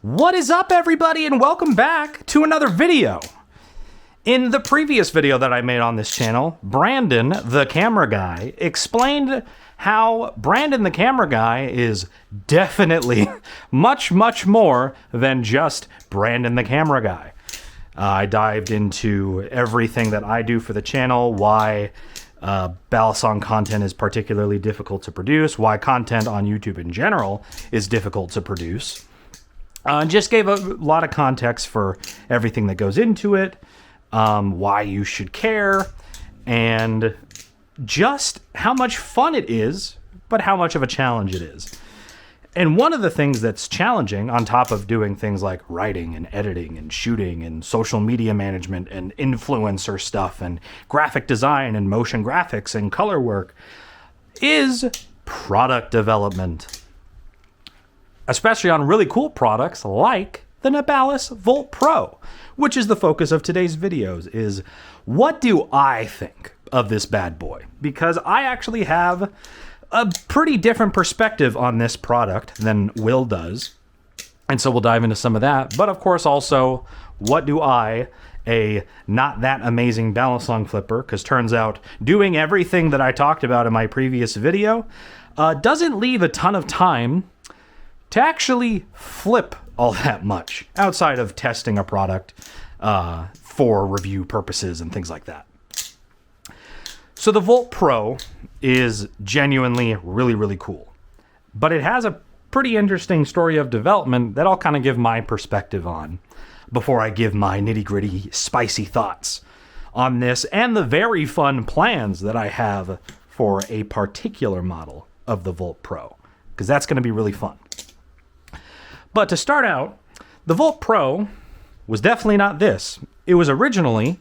What is up, everybody, and welcome back to another video. In the previous video that I made on this channel, Brandon, the camera guy, explained how Brandon, the camera guy, is definitely much more than just Brandon, the camera guy. I dived into everything that I do for the channel, why Balisong content is particularly difficult to produce, why content on YouTube in general is difficult to produce. Just gave a lot of context for everything that goes into it, why you should care, and just how much fun it is, but how much of a challenge it is. And one of the things that's challenging, on top of doing things like writing and editing and shooting and social media management and influencer stuff and graphic design and motion graphics and color work, is product development. Especially on really cool products like the Vulp Pro, which is the focus of today's videos, is what do I think of this bad boy? Because I actually have a pretty different perspective on this product than Will does. And so we'll dive into some of that. But of course also, what do I, a not that amazing Balisong flipper, because turns out doing everything that I talked about in my previous video doesn't leave a ton of time to actually flip all that much outside of testing a product for review purposes and things like that. So the Vulp Pro is genuinely really cool, but it has a pretty interesting story of development that I'll kind of give my perspective on before I give my nitty-gritty spicy thoughts on this and the very fun plans that I have for a particular model of the Vulp Pro, because that's going to be really fun. But to start out, the Vulp Pro was definitely not this. It was originally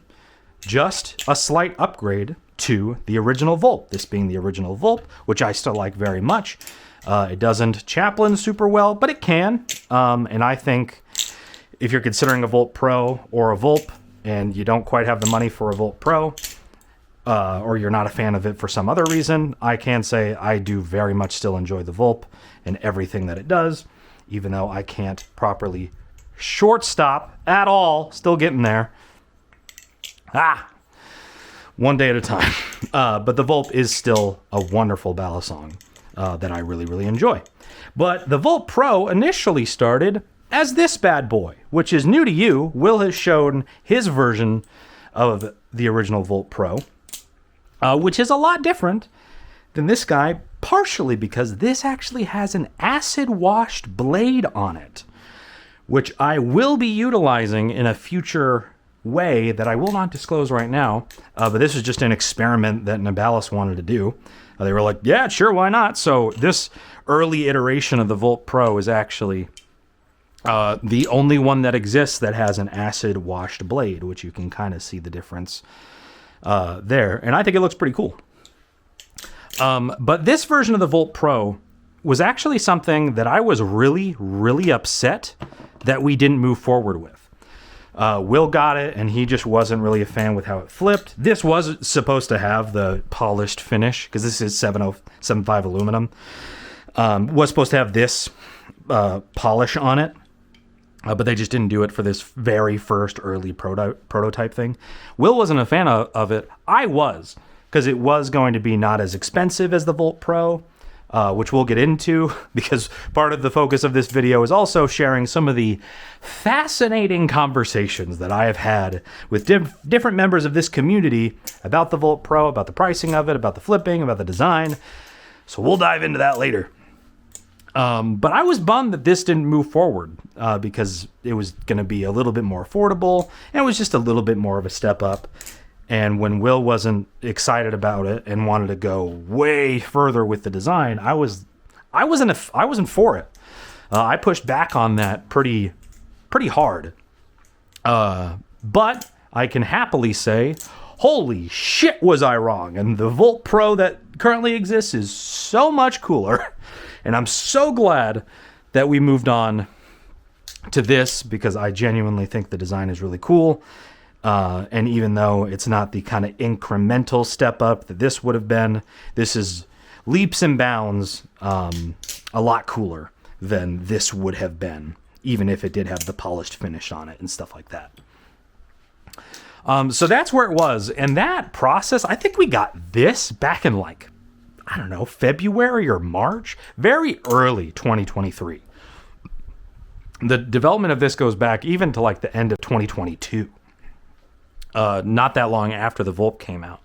just a slight upgrade to the original Vulp, this being the original Vulp, which I still like very much. It doesn't chaplain super well, but it can. And I think if you're considering a Vulp Pro or a Vulp and you don't quite have the money for a Vulp Pro, or you're not a fan of it for some other reason, I can say I do very much still enjoy the Vulp and everything that it does. Even though I can't properly shortstop at all. Still getting there. One day at a time. But the Vulp is still a wonderful Balisong that I really enjoy. But the Vulp Pro initially started as this bad boy, which is new to you. Will has shown his version of the original Vulp Pro, which is a lot different than this guy, partially because this actually has an acid-washed blade on it, which I will be utilizing in a future way that I will not disclose right now, but this is just an experiment that Nabalis wanted to do. They were like, yeah, sure, why not? So this early iteration of the Vulp Pro is actually the only one that exists that has an acid-washed blade, which you can kind of see the difference there, and I think it looks pretty cool. But this version of the Vulp Pro was actually something that I was really upset that we didn't move forward with. Will got it, and he just wasn't really a fan with how it flipped. This was supposed to have the polished finish, because this is 7075 aluminum. Was supposed to have this polish on it, but they just didn't do it for this very first early prototype thing. Will wasn't a fan of it. I was, because it was going to be not as expensive as the Vulp Pro, which we'll get into, because part of the focus of this video is also sharing some of the fascinating conversations that I have had with different members of this community about the Vulp Pro, about the pricing of it, about the flipping, about the design. So we'll dive into that later. But I was bummed that this didn't move forward, because it was going to be a little bit more affordable, and it was just a little bit more of a step up. And when Will wasn't excited about it and wanted to go way further with the design, I wasn't for it. I pushed back on that pretty hard. But I can happily say, holy shit, was I wrong. And the Vulp Pro that currently exists is so much cooler. And I'm so glad that we moved on to this, because I genuinely think the design is really cool. And even though it's not the kind of incremental step up that this would have been, this is leaps and bounds a lot cooler than this would have been, even if it did have the polished finish on it and stuff like that. So that's where it was. And that process, I think we got this back in like, I don't know, February or March, very early 2023. The development of this goes back even to like the end of 2022. Not that long after the Vulp came out.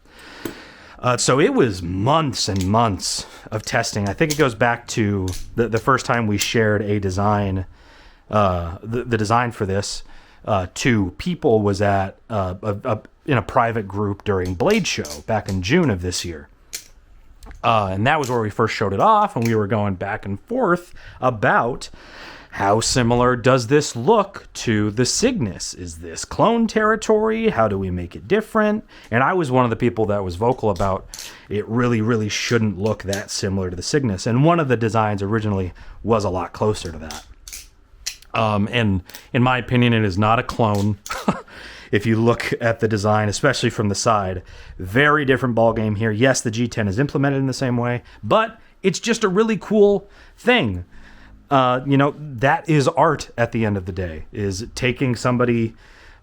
So it was months and months of testing. I think it goes back to the first time we shared a design, the design for this, to people was at in a private group during Blade Show back in June of this year. And that was where we first showed it off, and we were going back and forth about how similar does this look to the Cygnus? Is this clone territory? How do we make it different? And I was one of the people that was vocal about it really, really shouldn't look that similar to the Cygnus. And one of the designs originally was a lot closer to that. And in my opinion, it is not a clone. If you look at the design, especially from the side, very different ballgame here. Yes, the G10 is implemented in the same way, but it's just a really cool thing. That is art at the end of the day, is taking somebody,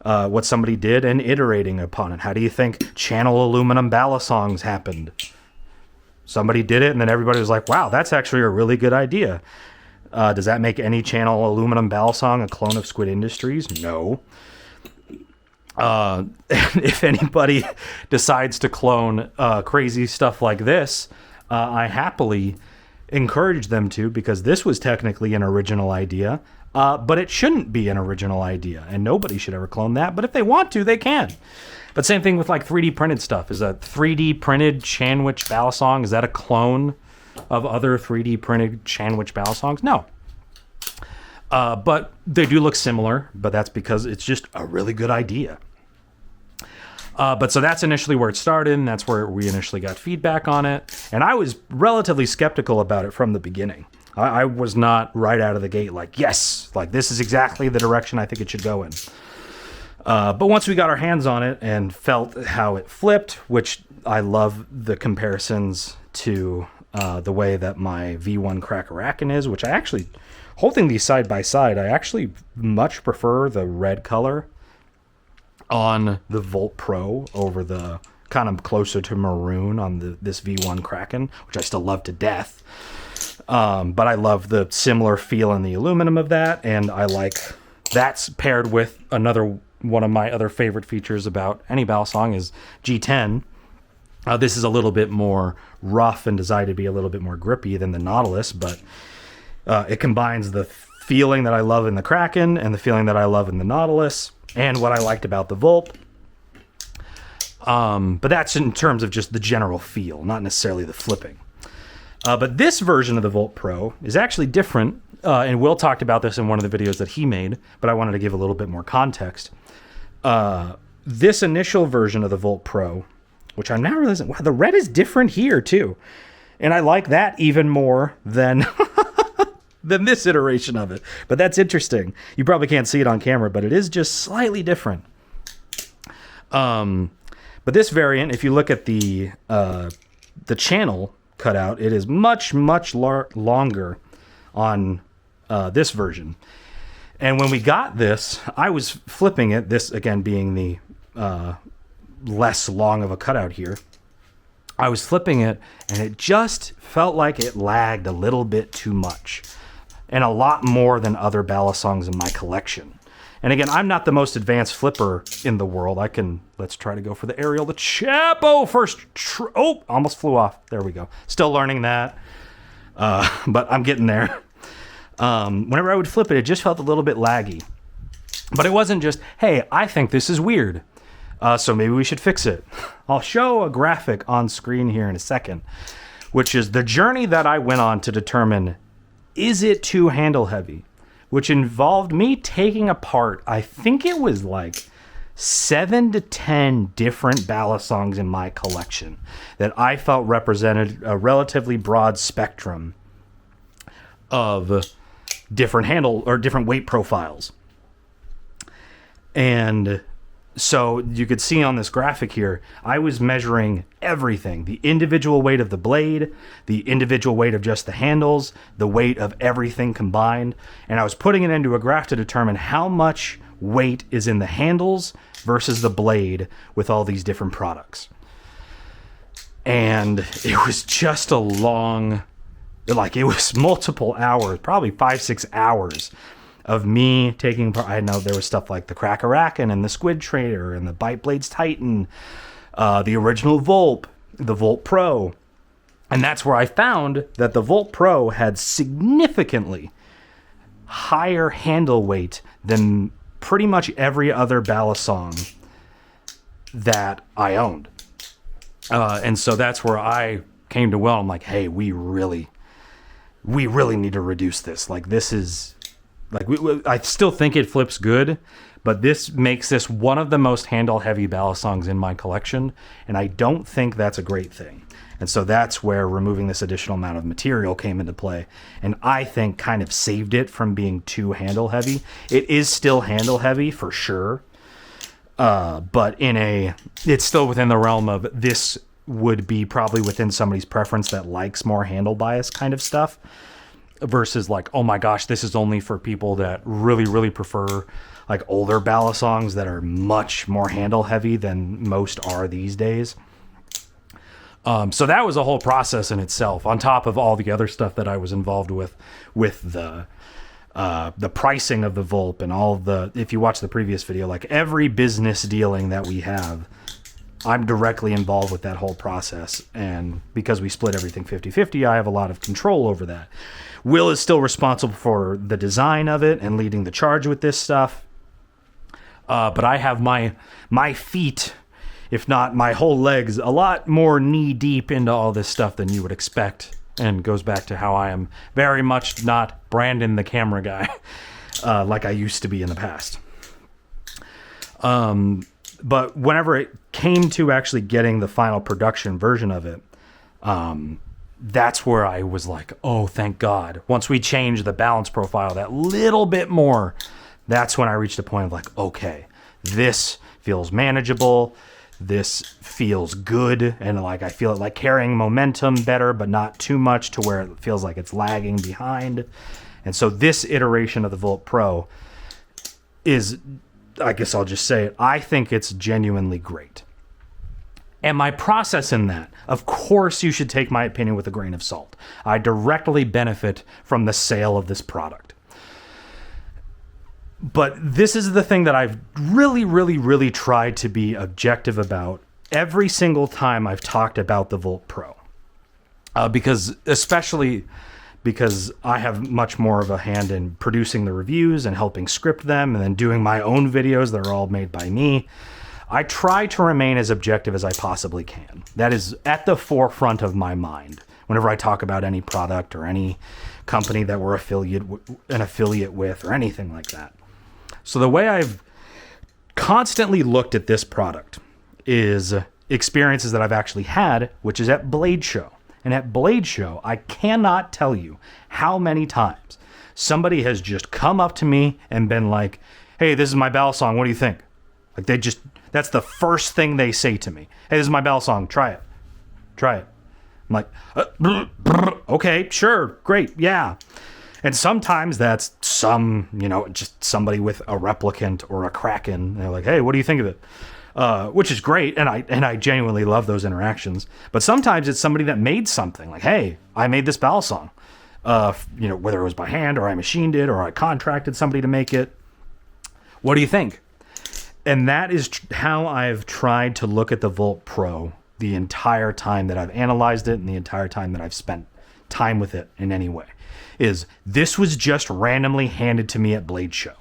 what somebody did and iterating upon it. How do you think channel aluminum Balisongs happened? Somebody did it, and then everybody was like, wow, that's actually a really good idea. Does that make any channel aluminum Balisong a clone of Squid Industries? No. If anybody decides to clone crazy stuff like this, I happily encourage them to, because this was technically an original idea, but it shouldn't be an original idea, and nobody should ever clone that. But if they want to, they can. But same thing with like 3D printed stuff. Is a 3D printed Sandwich Balisong, is that a clone of other 3D printed Sandwich Balisongs? No. But they do look similar, but that's because it's just a really good idea. But so that's initially where it started, and that's where we initially got feedback on it. And I was relatively skeptical about it from the beginning. I was not right out of the gate like, yes, like this is exactly the direction I think it should go in. But once we got our hands on it and felt how it flipped, which I love the comparisons to the way that my V1 Crackerakin is, which I actually, holding these side by side, I actually much prefer the red color on the Vulp Pro over the kind of closer to maroon on this V1 Kraken, which I still love to death. But I love the similar feel in the aluminum of that, and I like that's paired with another one of my other favorite features about any Balisong is G10. This is a little bit more rough and designed to be a little bit more grippy than the Nautilus, but it combines the feeling that I love in the Kraken and the feeling that I love in the Nautilus, and what I liked about the Vulp. But that's in terms of just the general feel, not necessarily the flipping. But this version of the Vulp Pro is actually different, and Will talked about this in one of the videos that he made, but I wanted to give a little bit more context. This initial version of the Vulp Pro, which I'm now realizing, wow, the red is different here too. And I like that even more than than this iteration of it. But that's interesting. You probably can't see it on camera, but it is just slightly different. But this variant, if you look at the channel cutout, it is much, much longer on this version. And when we got this, I was flipping it, this again being the less long of a cutout here. I was flipping it, and it just felt like it lagged a little bit too much, and a lot more than other Balisongs in my collection. And again, I'm not the most advanced flipper in the world. Let's try to go for the aerial, the Chapo first. Almost flew off. There we go. Still learning that, but I'm getting there. Whenever I would flip it, it just felt a little bit laggy. But it wasn't just, hey, I think this is weird, so maybe we should fix it. I'll show a graphic on screen here in a second, which is the journey that I went on to determine, is it too handle heavy? Which involved me taking apart, I think it was like 7 to 10 different Balisongs in my collection that I felt represented a relatively broad spectrum of different handle or different weight profiles. And So you could see on this graphic here, I was measuring everything, the individual weight of the blade, the individual weight of just the handles, the weight of everything combined. And I was putting it into a graph to determine how much weight is in the handles versus the blade with all these different products. And it was just a long, like it was multiple hours, probably 5-6 hours of me taking part. I know there was stuff like the Crackeracken and the Squid Trader and the Bite Blades Titan, the original Vulp, the Vulp Pro. And that's where I found that the Vulp Pro had significantly higher handle weight than pretty much every other Balisong that I owned. And so that's where I came to well. I'm like, hey, we really need to reduce this. Like, this is... Like, I still think it flips good, but this makes this one of the most handle-heavy Balisongs in my collection, and I don't think that's a great thing. And so that's where removing this additional amount of material came into play, and I think kind of saved it from being too handle-heavy. It is still handle-heavy, for sure, but it's still within the realm of this would be probably within somebody's preference that likes more handle bias kind of stuff. Versus like, oh my gosh, this is only for people that really, really prefer like older Balisongs that are much more handle heavy than most are these days. So that was a whole process in itself, on top of all the other stuff that I was involved with the pricing of the Vulp and all the, if you watch the previous video, like every business dealing that we have, I'm directly involved with that whole process. And because we split everything 50-50, I have a lot of control over that. Will is still responsible for the design of it and leading the charge with this stuff. But I have my feet, if not my whole legs, a lot more knee deep into all this stuff than you would expect. And goes back to how I am very much not Brandon the camera guy like I used to be in the past. But whenever it came to actually getting the final production version of it, that's where I was like, oh, thank God. Once we changed the balance profile that little bit more, that's when I reached a point of like, okay, this feels manageable. This feels good. And like, I feel it like carrying momentum better, but not too much to where it feels like it's lagging behind. And so this iteration of the Vulp Pro is, I guess I'll just say it, I think it's genuinely great. And my process in that, of course you should take my opinion with a grain of salt. I directly benefit from the sale of this product. But this is the thing that I've really tried to be objective about every single time I've talked about the Vulp Pro. Especially because I have much more of a hand in producing the reviews and helping script them and then doing my own videos that are all made by me. I try to remain as objective as I possibly can. That is at the forefront of my mind whenever I talk about any product or any company that we're an affiliate with or anything like that. So the way I've constantly looked at this product is experiences that I've actually had, which is at Blade Show. And at Blade Show, I cannot tell you how many times somebody has just come up to me and been like, hey, this is my Balisong, what do you think? Like that's the first thing they say to me. Hey, this is my Balisong, try it. I'm like, okay, sure, great, yeah. And sometimes that's just somebody with a replicant or a Kraken. And they're like, hey, what do you think of it? Which is great, and I genuinely love those interactions. But sometimes it's somebody that made something, like, hey, I made this Balisong. Whether it was by hand or I machined it or I contracted somebody to make it. What do you think? And that is how I've tried to look at the Vulp Pro the entire time that I've analyzed it and the entire time that I've spent time with it in any way. Is this was just randomly handed to me at Blade Show.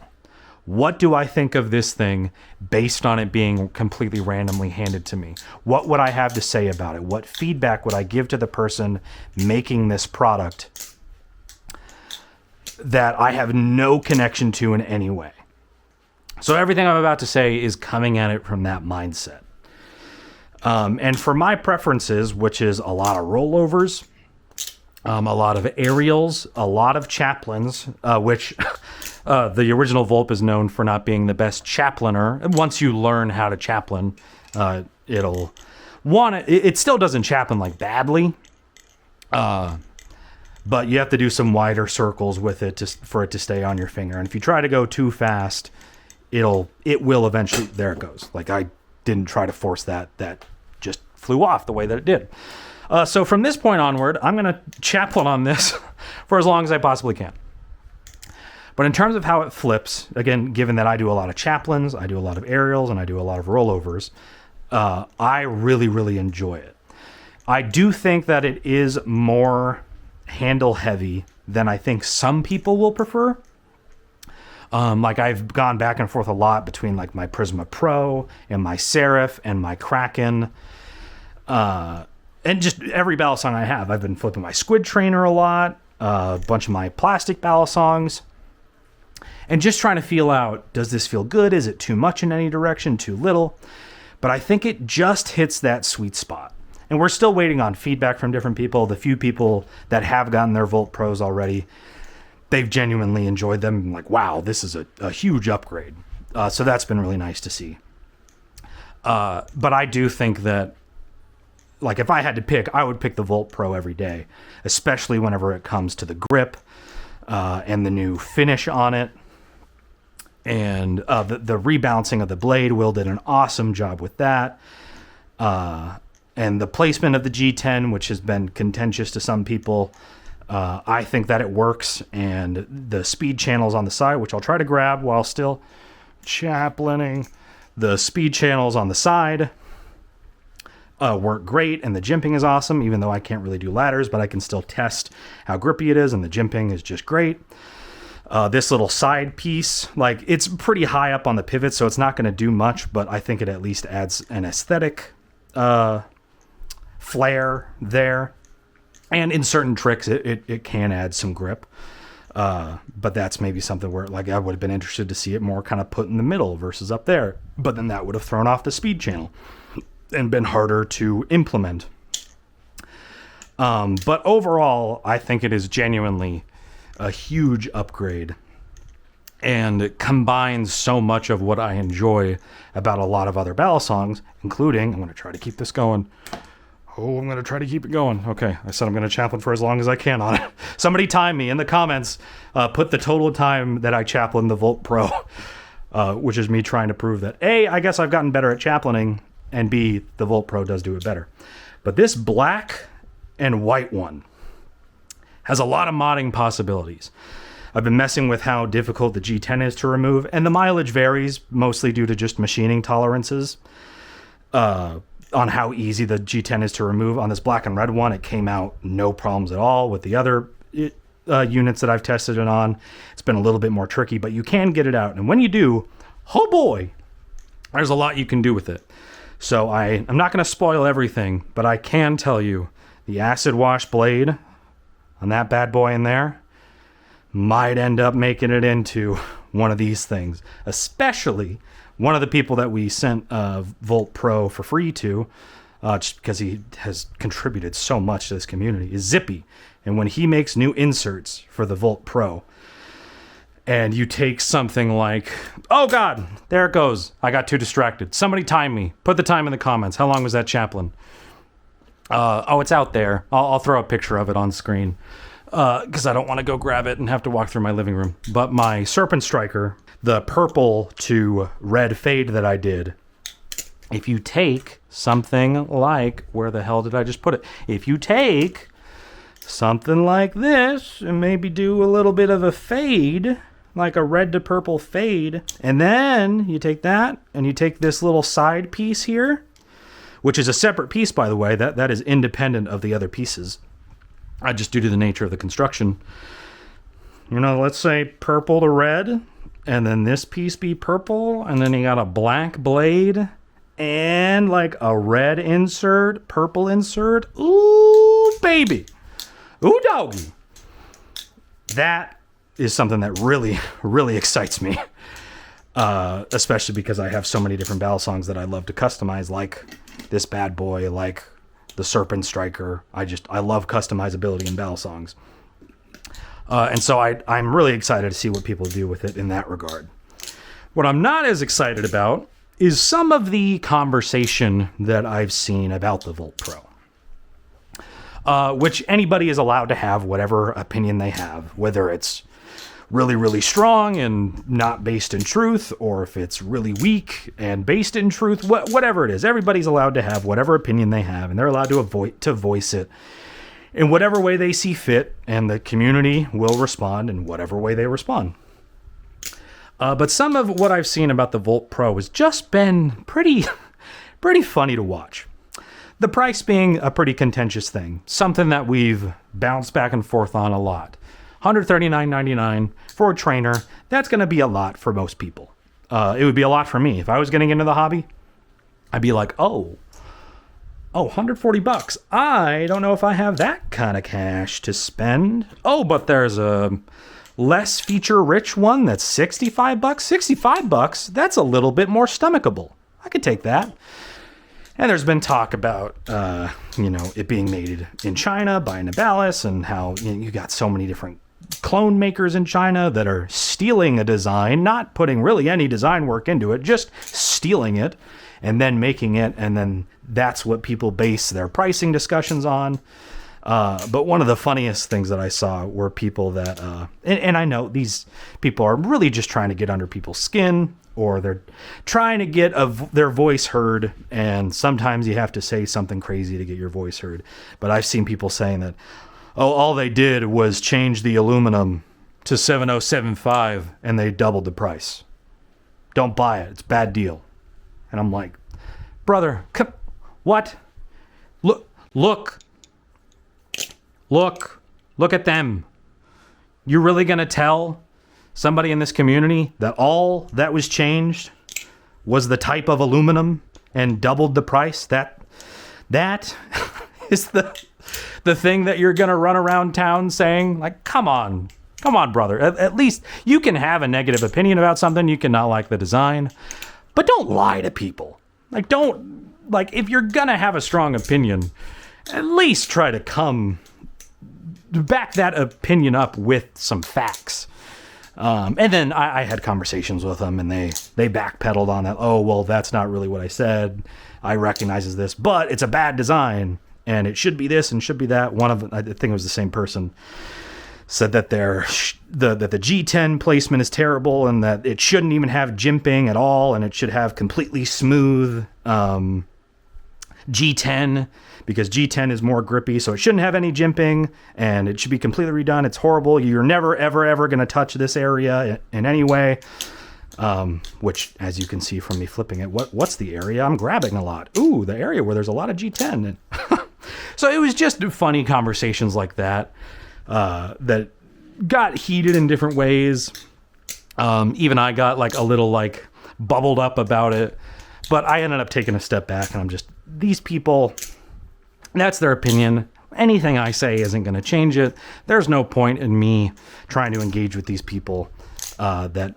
What do I think of this thing based on it being completely randomly handed to me? What would I have to say about it? What feedback would I give to the person making this product that I have no connection to in any way? So everything I'm about to say is coming at it from that mindset. And for my preferences, which is a lot of rollovers, a lot of aerials, a lot of chaplains, which the original Vulp is known for not being the best chaplainer. Once you learn how to chaplain, it still doesn't chaplain like badly, but you have to do some wider circles with it for it to stay on your finger. And if you try to go too fast, it will eventually, there it goes. Like I didn't try to force that just flew off the way that it did. So from this point onward, I'm going to chaplain on this for as long as I possibly can. But in terms of how it flips, again, given that I do a lot of chaplains, I do a lot of aerials, and I do a lot of rollovers, I really, really enjoy it. I do think that it is more handle heavy than I think some people will prefer. Like I've gone back and forth a lot between like my Prisma Pro and my Serif and my Kraken, and just every Balisong I have. I've been flipping my Squid Trainer a lot, a bunch of my plastic Balisongs, and just trying to feel out, does this feel good? Is it too much in any direction, too little? But I think it just hits that sweet spot. And we're still waiting on feedback from different people. The few people that have gotten their Vulp Pros already, they've genuinely enjoyed them. Like, wow, this is a huge upgrade. So that's been really nice to see. But I do think that, like, if I had to pick, I would pick the Vulp Pro every day, especially whenever it comes to the grip and the new finish on it. And the rebalancing of the blade, Will did an awesome job with that. And the placement of the G10, which has been contentious to some people, I think that it works. And the speed channels on the side, which I'll try to grab while still chaplaining, the speed channels on the side work great, and the jimping is awesome, even though I can't really do ladders, but I can still test how grippy it is, and the jimping is just great. This little side piece, like, it's pretty high up on the pivot, so it's not going to do much, but I think it at least adds an aesthetic flair there. And in certain tricks, it can add some grip. But that's maybe something where, like, I would have been interested to see it more kind of put in the middle versus up there. But then that would have thrown off the speed channel and been harder to implement. But overall, I think it is genuinely a huge upgrade, and it combines so much of what I enjoy about a lot of other Balisongs, including, I'm going to try to keep this going. Oh, I'm going to try to keep it going. Okay, I said I'm going to chaplain for as long as I can on it. Somebody time me in the comments. Put the total time that I chaplain the Vulp Pro, which is me trying to prove that, A, I guess I've gotten better at chaplaining, and B, the Vulp Pro does do it better. But this black and white one has a lot of modding possibilities. I've been messing with how difficult the G10 is to remove, and the mileage varies, mostly due to just machining tolerances, on how easy the G10 is to remove. On this black and red one, it came out no problems at all. With the other units that I've tested it on, it's been a little bit more tricky, but you can get it out. And when you do, oh boy, there's a lot you can do with it. So I'm not going to spoil everything, but I can tell you the acid wash blade on that bad boy in there might end up making it into one of these things, especially one of the people that we sent Vulp Pro for free to, just because he has contributed so much to this community, is Zippy. And when he makes new inserts for the Vulp Pro, and you take something like, oh God, there it goes. I got too distracted. Somebody time me. Put the time in the comments. How long was that chaplain? Oh, it's out there. I'll throw a picture of it on screen because I don't want to go grab it and have to walk through my living room. But my Serpent Striker, the purple to red fade that I did, if you take something like, where the hell did I just put it? If you take something like this and maybe do a little bit of a fade, like a red to purple fade, and then you take that and you take this little side piece here, which is a separate piece, by the way, that is independent of the other pieces, just due to the nature of the construction. You know, let's say purple to red, and then this piece be purple, and then you got a black blade, and like a red insert, purple insert. Ooh, baby. Ooh, doggy. That is something that really, really excites me. Especially because I have so many different Balisongs that I love to customize, like this bad boy, like the Serpent Striker. I love customizability in Balisongs. And so I'm really excited to see what people do with it in that regard. What I'm not as excited about is some of the conversation that I've seen about the Vulp Pro. Which anybody is allowed to have whatever opinion they have, whether it's really, really strong and not based in truth, or if it's really weak and based in truth, whatever it is. Everybody's allowed to have whatever opinion they have, and they're allowed to voice it in whatever way they see fit, and the community will respond in whatever way they respond. But some of what I've seen about the Vulp Pro has just been pretty funny to watch. The price being a pretty contentious thing, something that we've bounced back and forth on a lot. $139.99 for a trainer, that's going to be a lot for most people. It would be a lot for me. If I was getting into the hobby, I'd be like, oh, $140. I don't know if I have that kind of cash to spend. Oh, but there's a less feature-rich one that's $65. $65, that's a little bit more stomachable. I could take that. And there's been talk about, it being made in China by Nabalis, and how you got so many different clone makers in China that are stealing a design, not putting really any design work into it, just stealing it and then making it, and then that's what people base their pricing discussions on. But one of the funniest things that I saw were people that, and I know these people are really just trying to get under people's skin, or they're trying to get their voice heard, and sometimes you have to say something crazy to get your voice heard. But I've seen people saying that, all they did was change the aluminum to 7075 and they doubled the price. Don't buy it. It's a bad deal. And I'm like, brother, what? Look at them. You're really going to tell somebody in this community that all that was changed was the type of aluminum and doubled the price? That is the thing that you're going to run around town saying? Like, come on, brother. At least you can have a negative opinion about something. You can not like the design, but don't lie to people. If you're going to have a strong opinion, at least try to back that opinion up with some facts. And then I had conversations with them, and they backpedaled on that. Oh, well, that's not really what I said. I recognize this, but it's a bad design, and it should be this and should be that. One of them, I think it was the same person, said that the G10 placement is terrible, and that it shouldn't even have jimping at all, and it should have completely smooth G10, because G10 is more grippy, so it shouldn't have any jimping, and it should be completely redone. It's horrible. You're never, ever, ever going to touch this area in any way. Which, as you can see from me flipping it, what's the area I'm grabbing a lot? Ooh, the area where there's a lot of G10. So it was just funny conversations like that, that got heated in different ways. Even I got a little bubbled up about it, but I ended up taking a step back, and I'm just, these people, that's their opinion. Anything I say isn't going to change it. There's no point in me trying to engage with these people that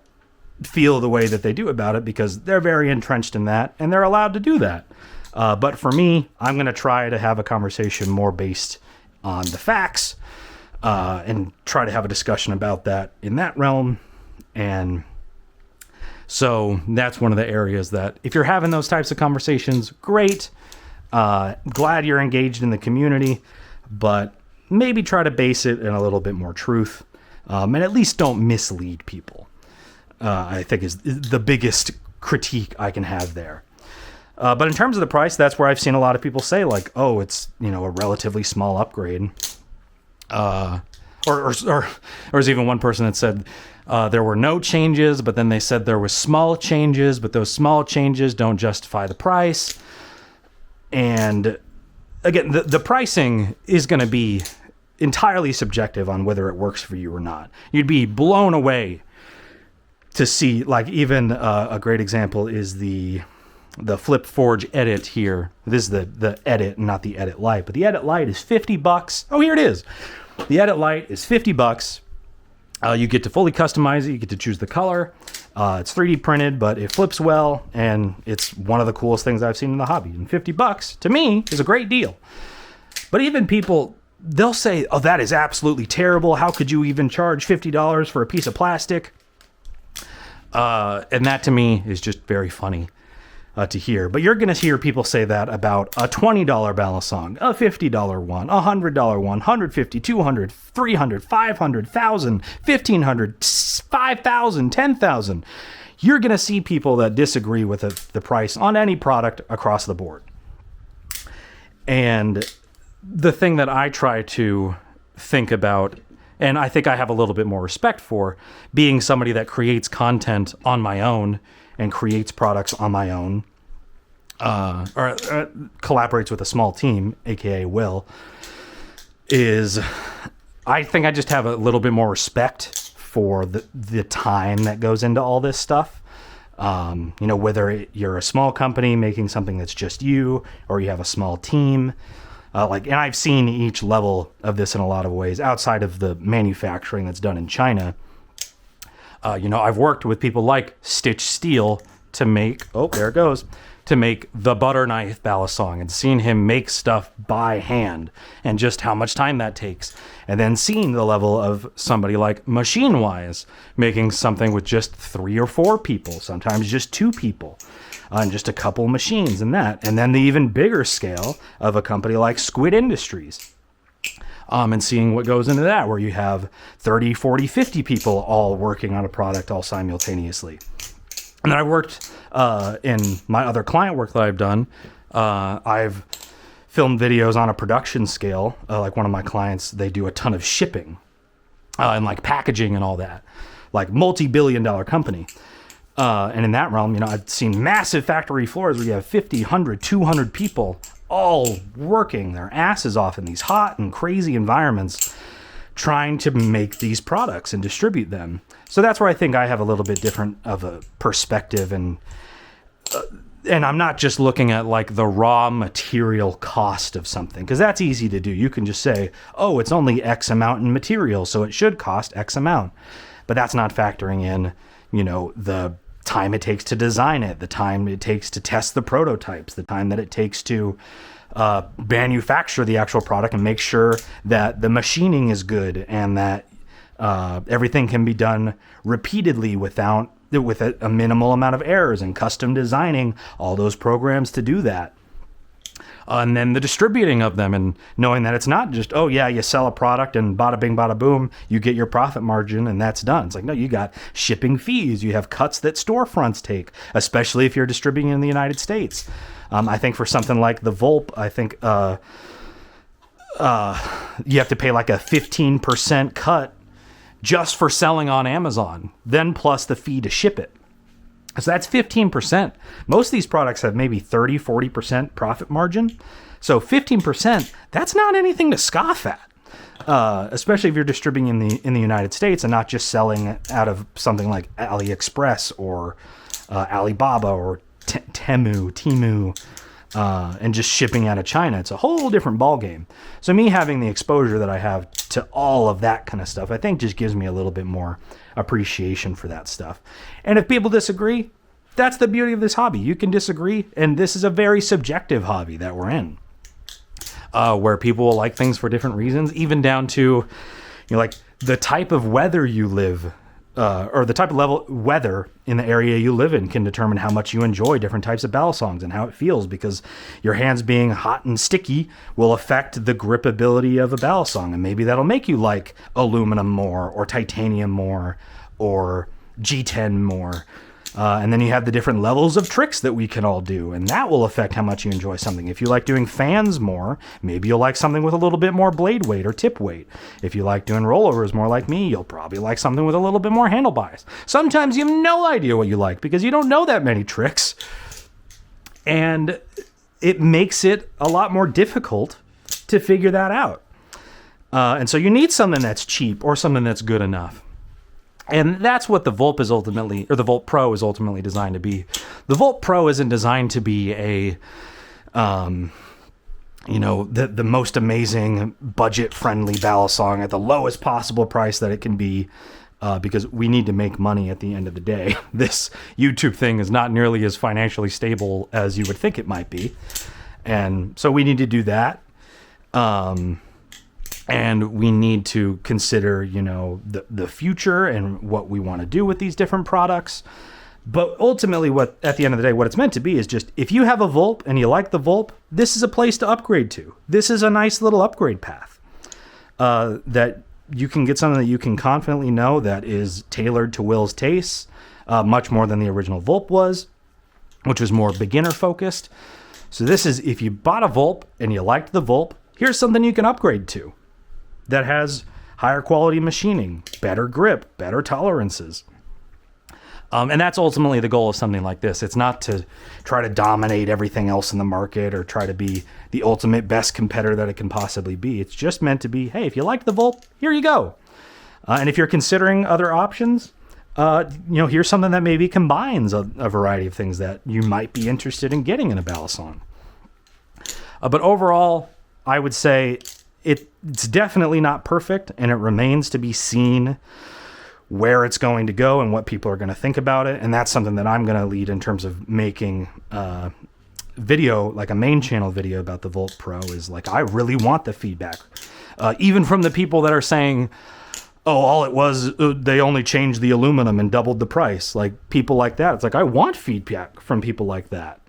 feel the way that they do about it, because they're very entrenched in that, and they're allowed to do that. But for me, I'm going to try to have a conversation more based on the facts, and try to have a discussion about that in that realm. And so that's one of the areas that, if you're having those types of conversations, great. Glad you're engaged in the community, but maybe try to base it in a little bit more truth, and at least don't mislead people. I think is the biggest critique I can have there. But in terms of the price, that's where I've seen a lot of people say it's, a relatively small upgrade. Or there's even one person that said there were no changes, but then they said there were small changes, but those small changes don't justify the price. And again, the pricing is going to be entirely subjective on whether it works for you or not. You'd be blown away to see, even a great example is the Flip Forge Edit here. This is the Edit, not the Edit Lite, but the Edit Lite is $50. Oh, here it is. The Edit Lite is $50. You get to fully customize it. You get to choose the color. It's 3D printed, but it flips well, and it's one of the coolest things I've seen in the hobby. And $50 to me is a great deal. But even people, they'll say, oh, that is absolutely terrible. How could you even charge $50 for a piece of plastic? And that to me is just very funny to hear. But you're going to hear people say that about a $20 Balisong, a $50 one, a $100 one, $150, $200, $300, $500, $1,000, $1,500, $5,000, $10,000. You're going to see people that disagree with the price on any product across the board. And the thing that I try to think about, and I think I have a little bit more respect for, being somebody that creates content on my own and creates products on my own, or collaborates with a small team, aka Will, is I think I just have a little bit more respect for the time that goes into all this stuff. Whether you're a small company making something that's just you, or you have a small team, and I've seen each level of this in a lot of ways outside of the manufacturing that's done in China. I've worked with people like Stitch Steel to make, to make the butter knife Balisong, and seen him make stuff by hand and just how much time that takes. And then seeing the level of somebody like Machine Wise making something with just 3 or 4 people, sometimes just 2 people, and just a couple machines and that. And then the even bigger scale of a company like Squid Industries. And seeing what goes into that, where you have 30, 40, 50 people all working on a product all simultaneously. And then I worked in my other client work that I've done. I've filmed videos on a production scale. Like one of my clients, they do a ton of shipping and like packaging and all that, like multi-billion-dollar company. And in that realm, I've seen massive factory floors where you have 50, 100, 200 people all working their asses off in these hot and crazy environments, trying to make these products and distribute them. So that's where I think I have a little bit different of a perspective, and I'm not just looking at like the raw material cost of something, because that's easy to do. You can just say, oh, it's only X amount in material, so it should cost X amount. But that's not factoring in, the time it takes to design it, the time it takes to test the prototypes, the time that it takes to manufacture the actual product and make sure that the machining is good and that everything can be done repeatedly with a minimal amount of errors, and custom designing all those programs to do that. And then the distributing of them, and knowing that it's not just, oh yeah, you sell a product and bada bing, bada boom, you get your profit margin and that's done. It's like, no, you got shipping fees, you have cuts that storefronts take, especially if you're distributing in the United States. I think for something like the Vulp, I think you have to pay like a 15% cut just for selling on Amazon, then plus the fee to ship it. So that's 15%. Most of these products have maybe 30, 40% profit margin. So 15%, that's not anything to scoff at, especially if you're distributing in the United States and not just selling out of something like Aliexpress or Alibaba or Temu, and just shipping out of China. It's a whole different ballgame. So me having the exposure that I have to all of that kind of stuff, I think just gives me a little bit more appreciation for that stuff. And if people disagree, that's the beauty of this hobby. You can disagree, and this is a very subjective hobby that we're in, where people will like things for different reasons, even down to, like the type of weather you live, or the type of weather in the area you live in can determine how much you enjoy different types of Balisongs and how it feels, because your hands being hot and sticky will affect the gripability of a Balisong, and maybe that'll make you like aluminum more, or titanium more, or G10 more. And then you have the different levels of tricks that we can all do, and that will affect how much you enjoy something. If you like doing fans more, maybe you'll like something with a little bit more blade weight or tip weight. If you like doing rollovers more like me, you'll probably like something with a little bit more handle bias. Sometimes you have no idea what you like because you don't know that many tricks, and it makes it a lot more difficult to figure that out. And so you need something that's cheap or something that's good enough. And that's what the Vulp is ultimately, or the Vulp Pro is ultimately designed to be. The Vulp Pro isn't designed to be a, the most amazing budget-friendly Balisong at the lowest possible price that it can be, because we need to make money at the end of the day. This YouTube thing is not nearly as financially stable as you would think it might be. And so we need to do that. And we need to consider, the future and what we want to do with these different products. But ultimately, at the end of the day, what it's meant to be is just, if you have a Vulp and you like the Vulp, this is a place to upgrade to. This is a nice little upgrade path that you can get something that you can confidently know that is tailored to Will's tastes, much more than the original Vulp was, which was more beginner focused. So this is, if you bought a Vulp and you liked the Vulp, here's something you can upgrade to that has higher quality machining, better grip, better tolerances. And that's ultimately the goal of something like this. It's not to try to dominate everything else in the market or try to be the ultimate best competitor that it can possibly be. It's just meant to be, hey, if you like the Vulp, here you go. And if you're considering other options, here's something that maybe combines a variety of things that you might be interested in getting in a Balisong. But overall, I would say it's definitely not perfect, and it remains to be seen where it's going to go and what people are going to think about it. And that's something that I'm going to lead in terms of making video, like a main channel video about the Vulp Pro, is like, I really want the feedback. Even from the people that are saying, oh, all it was, they only changed the aluminum and doubled the price. Like people like that. It's like, I want feedback from people like that.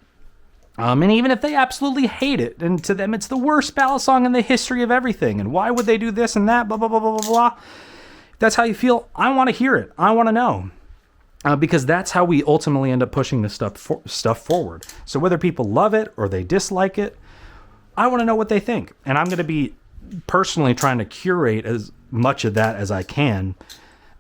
And even if they absolutely hate it, and to them it's the worst Balisong in the history of everything, and why would they do this and that, blah, blah, blah, blah, blah, blah. If that's how you feel, I want to hear it. I want to know. Because that's how we ultimately end up pushing this stuff forward. So whether people love it or they dislike it, I want to know what they think. And I'm going to be personally trying to curate as much of that as I can,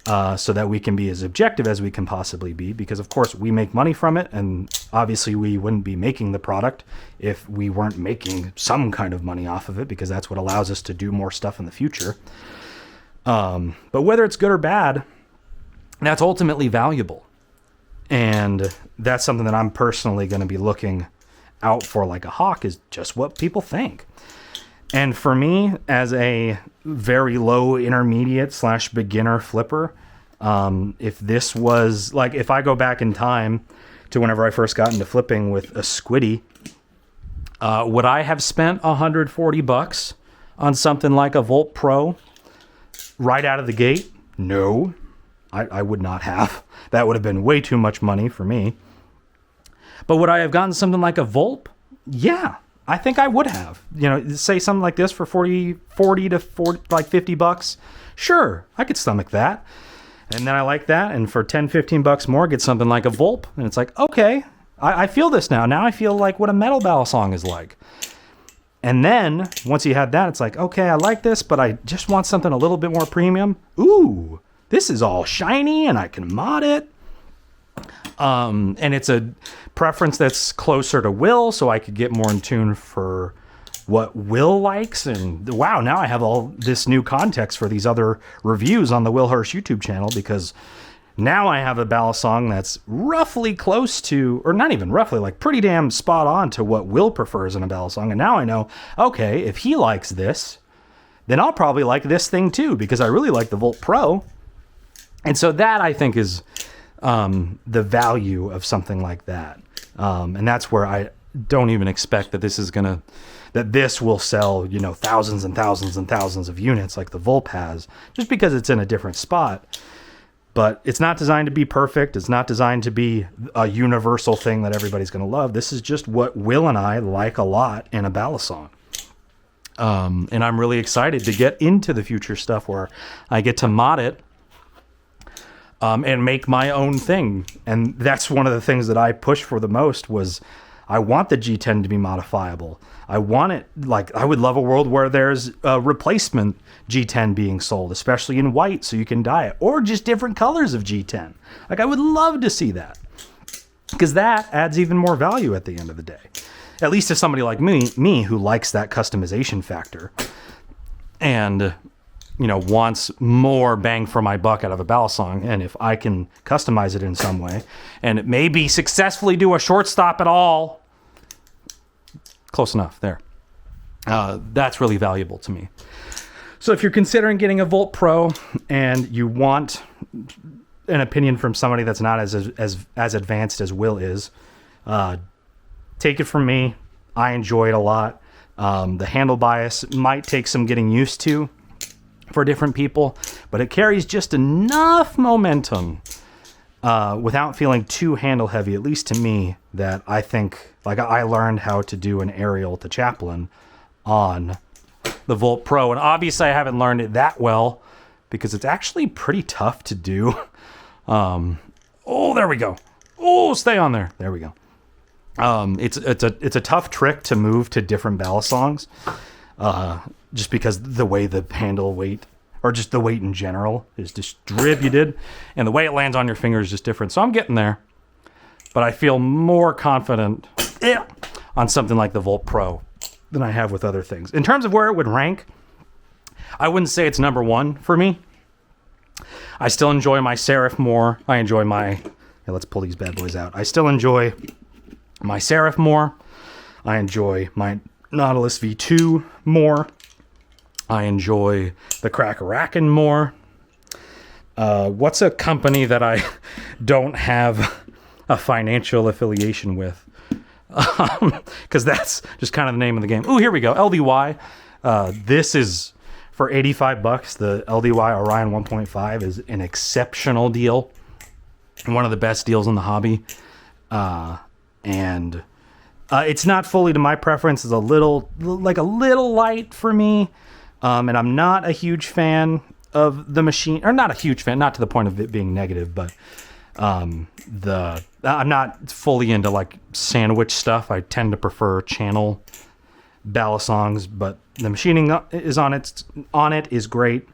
so that we can be as objective as we can possibly be, because of course we make money from it, and obviously we wouldn't be making the product if we weren't making some kind of money off of it, because that's what allows us to do more stuff in the future. But whether it's good or bad, that's ultimately valuable. And that's something that I'm personally going to be looking out for like a hawk, is just what people think. And for me, as a very low intermediate / beginner flipper, if this was like, if I go back in time to whenever I first got into flipping with a Squiddy, would I have spent $140 on something like a Vulp Pro right out of the gate? No, I would not have. That would have been way too much money for me. But would I have gotten something like a Vulp? Yeah, I think I would have. Say something like this for 40 to 40, like $50. Sure, I could stomach that. And then I like that. And for 10, $15 more, get something like a Vulp. And it's like, okay, I feel this now. Now I feel like what a metal Balisong is like. And then once you had that, it's like, okay, I like this, but I just want something a little bit more premium. Ooh, this is all shiny and I can mod it. And it's a preference that's closer to Will, so I could get more in tune for what Will likes. And wow, now I have all this new context for these other reviews on the Will Hirsch YouTube channel, because now I have a Balisong that's roughly close to, or not even roughly, like pretty damn spot on to what Will prefers in a Balisong. And now I know, okay, if he likes this, then I'll probably like this thing too, because I really like the Vulp Pro. And so that, I think, is the value of something like that. And that's where I don't even expect that this will sell, thousands and thousands and thousands of units like the Vulp has, just because it's in a different spot. But it's not designed to be perfect. It's not designed to be a universal thing that everybody's going to love. This is just what Will and I like a lot in a Balisong. And I'm really excited to get into the future stuff where I get to mod it and make my own thing. And that's one of the things that I pushed for the most, was I want the G10 to be modifiable. I want it, like, I would love a world where there's a replacement G10 being sold, especially in white, so you can dye it, or just different colors of G10. Like, I would love to see that, because that adds even more value at the end of the day. At least to somebody like me who likes that customization factor and, wants more bang for my buck out of a Balisong. And if I can customize it in some way, and it maybe successfully do a shortstop at all, close enough there. That's really valuable to me. So if you're considering getting a Vulp Pro and you want an opinion from somebody that's not as advanced as Will is, take it from me. I enjoy it a lot. The handle bias might take some getting used to for different people, but it carries just enough momentum without feeling too handle heavy, at least to me, that I think, like, I learned how to do an aerial to chaplain on the Vulp Pro. And obviously I haven't learned it that well because it's actually pretty tough to do. Oh, there we go. Oh, stay on there. There we go. It's a tough trick to move to different balisongs, just because the way the handle weight, or just the weight in general, is distributed, and the way it lands on your finger is just different. So I'm getting there, but I feel more confident on something like the Vulp Pro than I have with other things. In terms of where it would rank, I wouldn't say it's number one for me. I still enjoy my Seraph more. I enjoy my... let's pull these bad boys out. I still enjoy my Seraph more. I enjoy my Nautilus V2 more. I enjoy the Crackerakin more. What's a company that I don't have a financial affiliation with? Because that's just kind of the name of the game. Oh, here we go. LDY. This is for $85. The LDY Orion 1.5 is an exceptional deal. One of the best deals in the hobby. And it's not fully to my preference. It's a little light for me. And I'm not a huge fan of the machine, or not a huge fan, not to the point of it being negative, but I'm not fully into like sandwich stuff. I tend to prefer channel balisongs, but the machining is on it is great,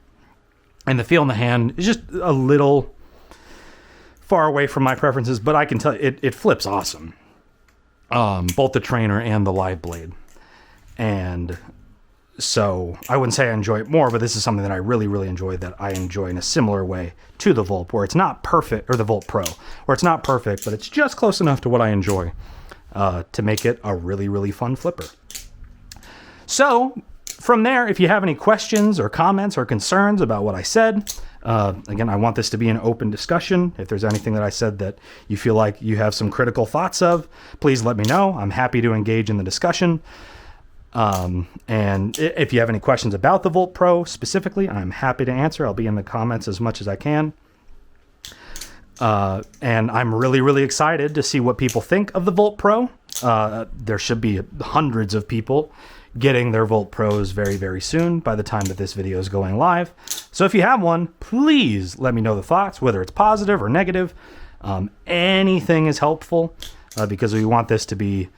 and the feel in the hand is just a little far away from my preferences, but I can tell you, it flips awesome. Both the trainer and the live blade. And so I wouldn't say I enjoy it more, but this is something that I really, really enjoy, that I enjoy in a similar way to the Vulp, where it's not perfect, or the Vulp Pro, where it's not perfect, but it's just close enough to what I enjoy to make it a really, really fun flipper. So from there, if you have any questions or comments or concerns about what I said, again, I want this to be an open discussion. If there's anything that I said that you feel like you have some critical thoughts of, please let me know. I'm happy to engage in the discussion. And if you have any questions about the Vulp Pro specifically, I'm happy to answer. I'll be in the comments as much as I can. And I'm really, really excited to see what people think of the Vulp Pro. There should be hundreds of people getting their Vulp Pros very, very soon by the time that this video is going live. So if you have one, please let me know the thoughts, whether it's positive or negative. Anything is helpful, because we want this to be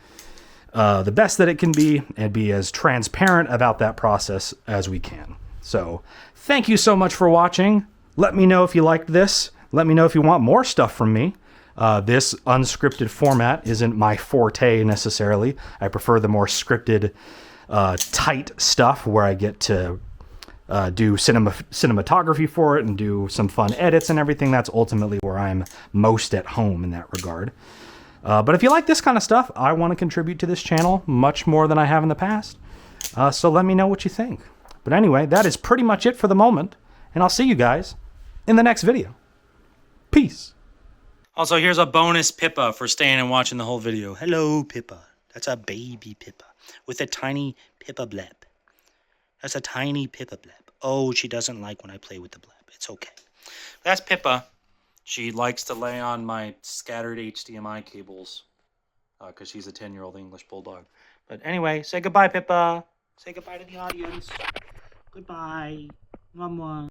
the best that it can be, and be as transparent about that process as we can. So thank you so much for watching. Let me know if you liked this. Let me know if you want more stuff from me. This unscripted format isn't my forte necessarily. I prefer the more scripted, tight stuff where I get to do cinematography for it and do some fun edits and everything. That's ultimately where I'm most at home in that regard. But if you like this kind of stuff, I want to contribute to this channel much more than I have in the past. So let me know what you think. But anyway, that is pretty much it for the moment. And I'll see you guys in the next video. Peace. Also, here's a bonus Pippa for staying and watching the whole video. Hello, Pippa. That's a baby Pippa with a tiny Pippa bleb. That's a tiny Pippa bleb. Oh, she doesn't like when I play with the bleb. It's okay. That's Pippa. She likes to lay on my scattered HDMI cables because she's a 10-year-old English Bulldog. But anyway, say goodbye, Pippa. Say goodbye to the audience. Goodbye. Mwah, mwah.